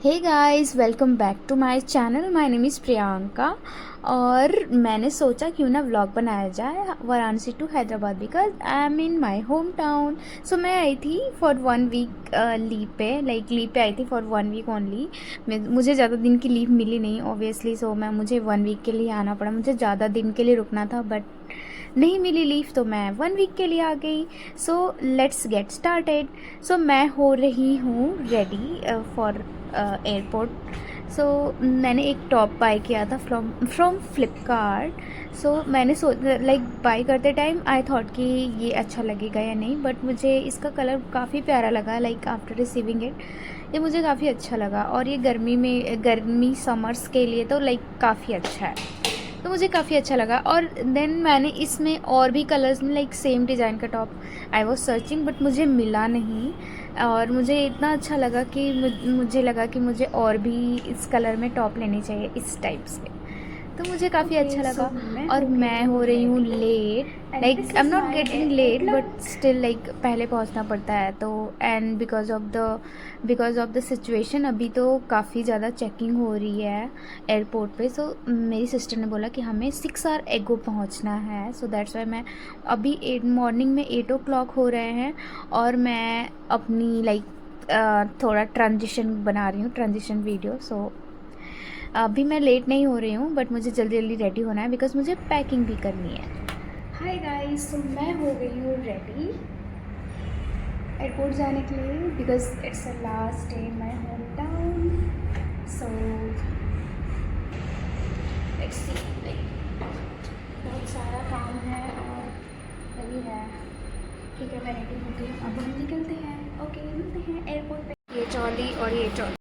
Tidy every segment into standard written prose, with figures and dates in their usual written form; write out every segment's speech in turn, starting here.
Hey guys, welcome back to my channel. My name is Priyanka. और मैंने सोचा क्यों ना व्लॉग बनाया जाए Varanasi to Hyderabad because I am in my home town. So मैं आई थी फॉर 1 वीक लीव पे, लीव पे आई थी फॉर 1 वीक ओनली। मुझे ज़्यादा दिन की लीव मिली नहीं ऑब्वियसली, सो मुझे 1 वीक के लिए आना पड़ा। मुझे ज़्यादा दिन के लिए रुकना था बट नहीं मिली लीव, तो मैं 1 वीक के लिए आ गई। So let's get started. So मैं हो रही हूँ रेडी फॉर एयरपोर्ट। सो मैंने एक टॉप बाय किया था फ्रॉम फ्लिपकार्ट। सो मैंने बाय करते टाइम आई थॉट कि ये अच्छा लगेगा या नहीं, बट मुझे इसका कलर काफ़ी प्यारा लगा। आफ्टर रिसीविंग इट ये मुझे काफ़ी अच्छा लगा। और ये गर्मी समर्स के लिए तो काफ़ी अच्छा है, तो मुझे काफ़ी अच्छा लगा। और देन मैंने इसमें और भी कलर्स में सेम डिज़ाइन का top I was searching but मुझे मिला नहीं। और मुझे इतना अच्छा लगा कि मुझे लगा कि मुझे और भी इस कलर में टॉप लेनी चाहिए, इस टाइप से। तो मुझे काफ़ी अच्छा लगा। और मैं हो रही हूँ late. I am not getting late but still पहले पहुँचना पड़ता है। तो and because of the situation अभी तो काफ़ी ज़्यादा चेकिंग हो रही है एयरपोर्ट पे। सो मेरी सिस्टर ने बोला कि हमें 6 आवर एगो पहुँचना है। सो दैट्स वाई मैं अभी मॉर्निंग में 8 o'clock हो रहे हैं और मैं अपनी थोड़ा ट्रांजिशन बना रही हूँ, ट्रांजिशन वीडियो। सो अभी मैं लेट नहीं हो रही हूँ बट मुझे जल्दी जल्दी रेडी होना है बिकॉज मुझे पैकिंग भी करनी है। हाय गाइस, तो मैं हो गई हूँ रेडी एयरपोर्ट जाने के लिए because it's the last day in my home town. So let's सी, बहुत सारा काम है और वही है। ठीक है, मैं रेडी हो गई, अब हम निकलते हैं। ओके, मिलते हैं एयरपोर्ट पे। ये ट्रॉली और ये ट्रॉली।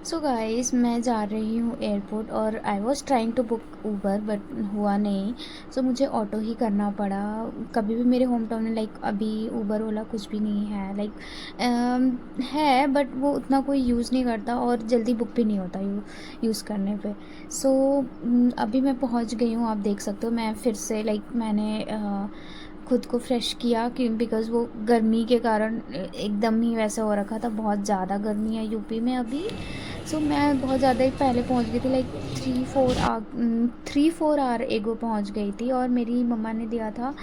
सो गाइस, मैं जा रही हूँ एयरपोर्ट और I was trying to book Uber but हुआ नहीं। सो मुझे ऑटो ही करना पड़ा। कभी भी मेरे होम टाउन में अभी ऊबर ओला कुछ भी नहीं है। है बट वो उतना कोई यूज़ नहीं करता और जल्दी बुक भी नहीं होता यूज़ करने पे। सो अभी मैं पहुँच गई हूँ, आप देख सकते हो। मैं फिर से मैंने खुद को फ्रेश किया कि बिकॉज़ वो गर्मी के कारण एकदम ही वैसा हो रखा था। बहुत ज़्यादा गर्मी है यूपी में अभी। सो मैं बहुत ज़्यादा ही पहले पहुंच गई थी, 3-4 आवर एगो पहुंच गई थी। और मेरी मम्मा ने दिया था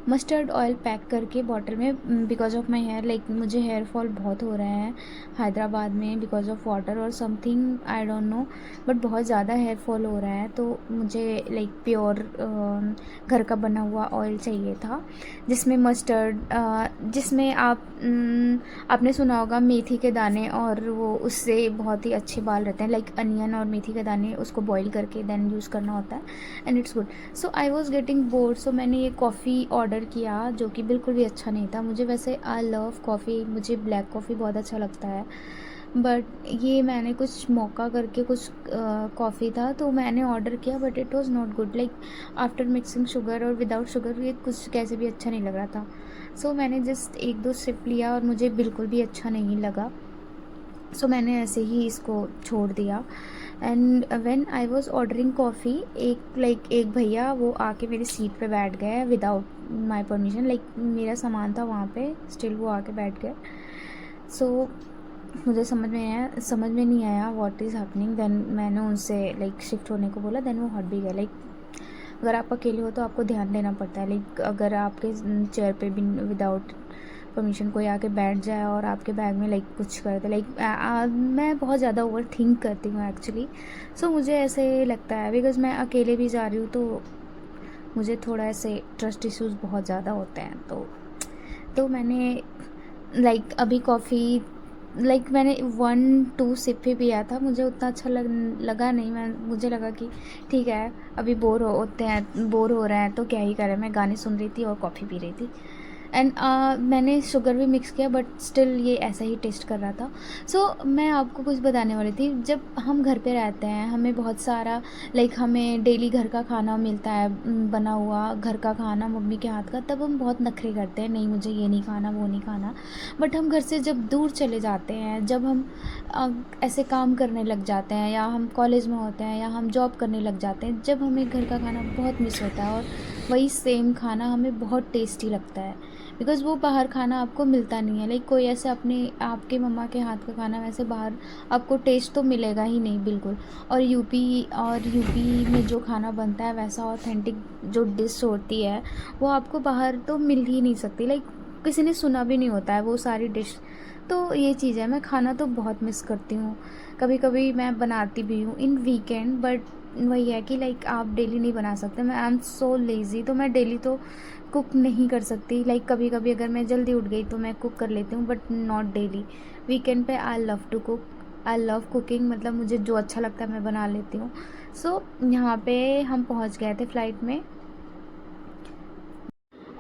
मस्टर्ड ऑयल पैक करके बॉटल में बिकॉज ऑफ माई हेयर। मुझे हेयर फॉल बहुत हो रहा है हैदराबाद में बिकॉज ऑफ वाटर और something, I don't no, but बहुत ज़्यादा हेयर फॉल हो रहा है। तो मुझे प्योर घर का बना हुआ ऑयल चाहिए था जिसमें जिसमें आपने सुना होगा मेथी के दाने, और वो उससे बहुत ही अच्छे बाल रहते हैं। अनियन और मेथी के दाने, उसको बॉईल करके देन यूज़ करना होता है and it's good. So I was getting bored, so मैंने ये कॉफ़ी ऑर्डर किया जो कि बिल्कुल भी अच्छा नहीं था। मुझे वैसे आई लव कॉफ़ी, मुझे ब्लैक कॉफ़ी बहुत अच्छा लगता है बट ये मैंने कुछ मौका करके कुछ कॉफ़ी था तो मैंने ऑर्डर किया but it was not good. After mixing sugar और विदाउट शुगर ये कुछ कैसे भी अच्छा नहीं लग रहा था। सो मैंने जस्ट 1-2 सिप लिया और मुझे बिल्कुल भी अच्छा नहीं लगा। सो मैंने ऐसे ही इसको छोड़ दिया। And when I was ordering coffee, एक भैया वो आके मेरी सीट पे बैठ गए विदाउट माय परमिशन। मेरा सामान था वहाँ पे, स्टिल वो आके बैठ गए। सो मुझे समझ में नहीं आया व्हाट इज़ हैपनिंग। देन मैंने उनसे शिफ्ट होने को बोला, देन वो हट भी गए। अगर आप अकेले हो तो आपको ध्यान देना पड़ता है। अगर आपके चेयर पे भी विदाउट परमिशन कोई आके बैठ जाए और आपके बैग में कुछ कर दे। मैं बहुत ज़्यादा ओवर थिंक करती हूँ एक्चुअली। सो मुझे ऐसे लगता है बिकॉज़ मैं अकेले भी जा रही हूँ तो मुझे थोड़ा ऐसे ट्रस्ट इश्यूज़ बहुत ज़्यादा होते हैं। तो मैंने अभी कॉफ़ी मैंने 1-2 सिप ही पिया था, मुझे उतना अच्छा लगा नहीं। मुझे लगा कि ठीक है, अभी बोर हो रहे हैं तो क्या ही करें। मैं गाने सुन रही थी और कॉफ़ी पी रही थी एंड मैंने शुगर भी मिक्स किया बट स्टिल ये ऐसा ही टेस्ट कर रहा था। सो मैं आपको कुछ बताने वाली थी। जब हम घर पे रहते हैं हमें बहुत सारा हमें डेली घर का खाना मिलता है, बना हुआ घर का खाना मम्मी के हाथ का, तब हम बहुत नखरे करते हैं, नहीं मुझे ये नहीं खाना वो नहीं खाना। बट हम घर से जब दूर चले जाते हैं, जब हम ऐसे काम करने लग जाते हैं या हम कॉलेज में होते हैं या हम जॉब करने लग जाते हैं, जब हमें घर का खाना बहुत मिस होता है और वही सेम खाना हमें बहुत टेस्टी लगता है। बिकॉज़ वो बाहर खाना आपको मिलता नहीं है। लाइक कोई ऐसे अपने आपके मम्मा के हाथ का खाना वैसे बाहर आपको टेस्ट तो मिलेगा ही नहीं बिल्कुल। और यूपी में जो खाना बनता है वैसा ऑथेंटिक जो डिश होती है वो आपको बाहर तो मिल ही नहीं सकती। लाइक किसी ने सुना भी नहीं होता है वो सारी डिश। तो ये चीज़ है, मैं खाना तो बहुत मिस करती हूँ। कभी कभी मैं बनाती भी हूँ इन वीकेंड, बट वही है कि लाइक आप डेली नहीं बना सकते। मैं आई एम सो लेज़ी, तो मैं डेली तो कुक नहीं कर सकती। लाइक कभी कभी अगर मैं जल्दी उठ गई तो मैं कुक कर लेती हूँ, बट नॉट डेली। वीकेंड पे I love to cook, I love cooking, मतलब मुझे जो अच्छा लगता है मैं बना लेती हूँ। सो यहाँ पे हम पहुँच गए थे फ़्लाइट में,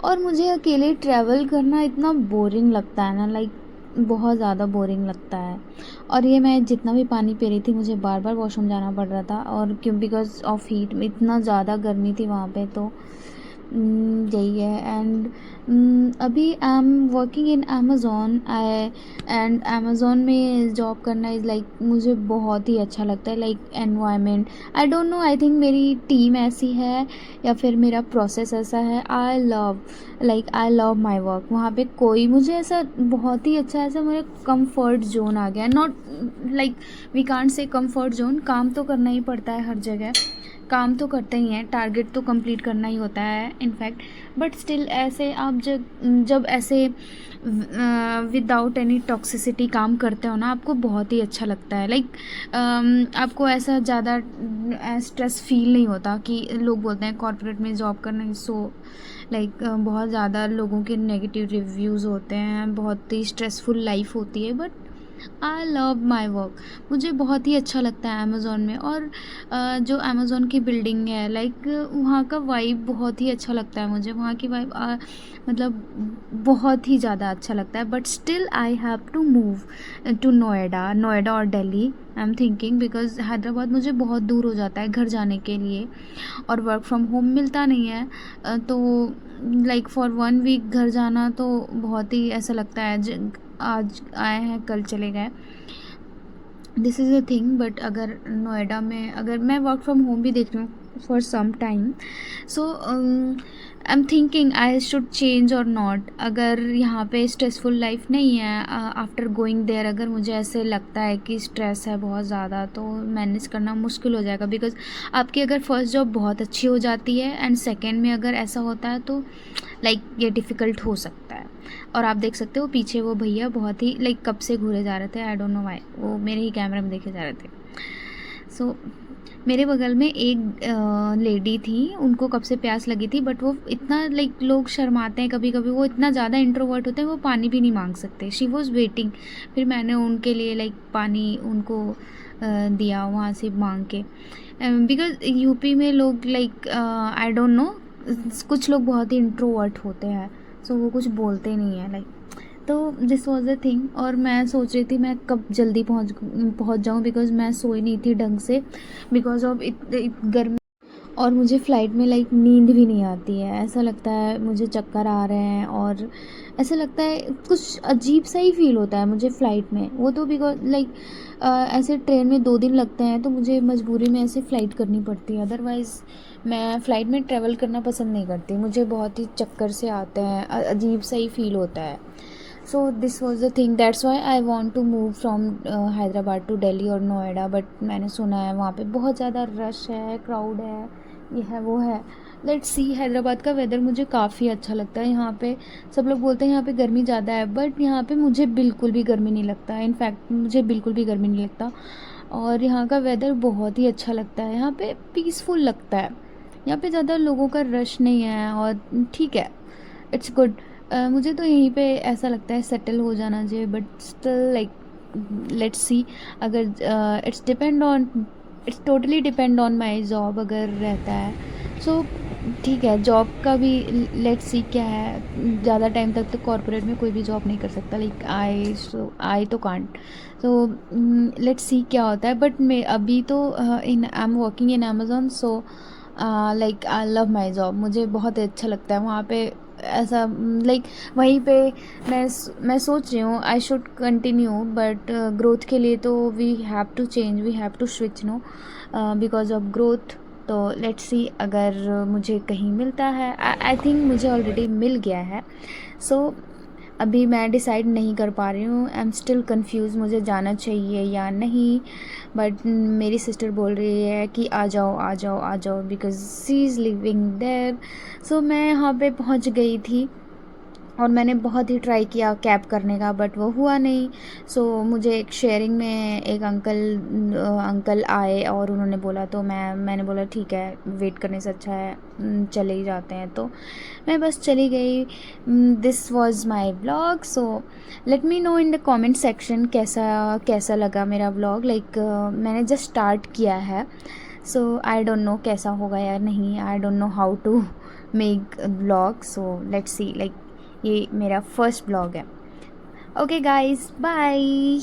और मुझे अकेले ट्रैवल करना इतना बोरिंग लगता है ना, लाइक बहुत ज़्यादा बोरिंग लगता है। और ये मैं जितना भी पानी पी रही थी मुझे बार बार वॉशरूम जाना पड़ रहा था, और क्यों, बिकॉज ऑफ हीट, इतना ज़्यादा गर्मी थी वहाँ पे। तो यही है। एंड अभी आई am working in Amazon. And Amazon में जॉब करना इज़ लाइक मुझे बहुत ही अच्छा लगता है। Like environment, I don't no, I think मेरी टीम ऐसी है या फिर मेरा प्रोसेस ऐसा है। आई लव माई वर्क। वहाँ पे कोई मुझे ऐसा बहुत ही अच्छा, ऐसा मेरे कंफर्ट जोन आ गया। Not like we can't say comfort zone, काम तो करना ही पड़ता है हर जगह, काम तो करते ही हैं, टारगेट तो कंप्लीट करना ही होता है इनफैक्ट। बट स्टिल ऐसे आप जब जब ऐसे विदाउट एनी टॉक्सिसिटी काम करते हो ना, आपको बहुत ही अच्छा लगता है। लाइक आपको ऐसा ज़्यादा स्ट्रेस फील नहीं होता। कि लोग बोलते हैं कॉर्पोरेट में जॉब करना सो लाइक बहुत ज़्यादा लोगों के नेगेटिव रिव्यूज़ होते हैं, बहुत ही स्ट्रेसफुल लाइफ होती है। But I love my work, मुझे बहुत ही अच्छा लगता है अमेज़ोन में। और जो अमेज़ोन की बिल्डिंग है, लाइक वहाँ का वाइब बहुत ही अच्छा लगता है मुझे। वहाँ की वाइब मतलब बहुत ही ज़्यादा अच्छा लगता है। But still I have to move to Noida और Delhi. I am thinking, because Hyderabad मुझे बहुत दूर हो जाता है घर जाने के लिए, और वर्क फ्रॉम होम मिलता नहीं है। तो लाइक फॉर 1 वीक घर जाना तो बहुत ही ऐसा लगता है आज आए हैं कल चले गए, this is a thing. But अगर नोएडा में अगर मैं वर्क फ्रॉम होम भी देख रही हूँ for some time, so I am thinking I should change और नॉट। अगर यहाँ पे स्ट्रेसफुल लाइफ नहीं है आफ्टर गोइंग देयर, अगर मुझे ऐसे लगता है कि स्ट्रेस है बहुत ज़्यादा, तो मैनेज करना मुश्किल हो जाएगा। बिकॉज आपकी अगर फर्स्ट जॉब बहुत अच्छी हो जाती है एंड सेकेंड में अगर ऐसा होता है तो लाइक ये डिफ़िकल्ट हो सकता है। और आप देख सकते हो पीछे वो भैया बहुत ही लाइक कब से घूरे जा रहे थे, आई डोंट नो व्हाई, वो मेरे ही कैमरे में देखे जा रहे थे। सो मेरे बगल में एक लेडी थी, उनको कब से प्यास लगी थी, बट वो इतना लाइक लोग शर्माते हैं कभी कभी, वो इतना ज़्यादा इंट्रोवर्ट होते हैं, वो पानी भी नहीं मांग सकते। शी वॉज़ वेटिंग, फिर मैंने उनके लिए लाइक पानी उनको दिया वहाँ से मांग के। बिकॉज यूपी में लोग लाइक आई डोंट नो, कुछ लोग बहुत ही इंट्रोवर्ट होते हैं, सो वो कुछ बोलते नहीं हैं लाइक। तो दिस वॉज द थिंग। और मैं सोच रही थी मैं कब जल्दी पहुंच जाऊं, बिकॉज मैं सोई नहीं थी ढंग से बिकॉज ऑफ गर्मी। और मुझे फ़्लाइट में लाइक नींद भी नहीं आती है, ऐसा लगता है मुझे चक्कर आ रहे हैं, और ऐसा लगता है कुछ अजीब सा ही फील होता है मुझे फ़्लाइट में। वो तो बिकॉज लाइक ऐसे ट्रेन में 2 दिन लगते हैं तो मुझे मजबूरी में ऐसे फ़्लाइट करनी पड़ती है, अदरवाइज़ मैं फ़्लाइट में ट्रैवल करना पसंद नहीं करती। मुझे बहुत ही चक्कर से आते हैं, अजीब सा ही फील होता है। So this was the thing, that's why I want to move from Hyderabad to Delhi और नोएडा। बट मैंने सुना है वहाँ पे बहुत ज़्यादा रश है, क्राउड है, ये है वो है। Let's see. हैदराबाद का वेदर मुझे काफ़ी अच्छा लगता है। यहाँ पे सब लोग बोलते हैं यहाँ पे गर्मी ज़्यादा है, बट यहाँ पे मुझे बिल्कुल भी गर्मी नहीं लगता। इनफैक्ट मुझे बिल्कुल भी गर्मी नहीं लगता, और यहाँ का वेदर बहुत ही अच्छा लगता है। यहाँ पे पीसफुल लगता है, यहाँ पे ज़्यादा लोगों का रश नहीं है, और ठीक है, इट्स गुड। मुझे तो यहीं पे ऐसा लगता है सेटल हो जाना चाहिए, but still like let's see. अगर it's totally depend on my job अगर रहता है, सो ठीक है। जॉब का भी लेट्स सी क्या है, ज़्यादा टाइम तक तो कॉर्पोरेट में कोई भी जॉब नहीं कर सकता, लाइक आई तो कांट। सो लेट्स सी क्या होता है। बट मैं अभी तो in I am working in Amazon, so like I love my job, मुझे बहुत अच्छा लगता है वहाँ पे। ऐसा लाइक वहीं पे मैं सोच रही हूँ I should continue, but growth के लिए तो we have to change, we have to switch no, because of growth. तो लेट्स सी अगर मुझे कहीं मिलता है, आई थिंक मुझे ऑलरेडी मिल गया है। सो अभी मैं डिसाइड नहीं कर पा रही हूँ, आई एम स्टिल कन्फ्यूज़ मुझे जाना चाहिए या नहीं। बट मेरी सिस्टर बोल रही है कि आ जाओ आ जाओ आ जाओ, because she is living there. So मैं यहाँ पे पहुँच गई थी और मैंने बहुत ही ट्राई किया कैब करने का, बट वो हुआ नहीं। सो मुझे एक शेयरिंग में एक अंकल आए और उन्होंने बोला, तो मैंने बोला ठीक है, वेट करने से अच्छा है चले ही जाते हैं। तो मैं बस चली गई। This was my vlog. So let me know in the comment section कैसा कैसा लगा मेरा व्लॉग। लाइक मैंने जस्ट स्टार्ट किया है, सो आई डोंट नो कैसा होगा या नहीं। I don't know how to make vlog. So let's see, like ये मेरा फर्स्ट ब्लॉग है। Okay guys, bye.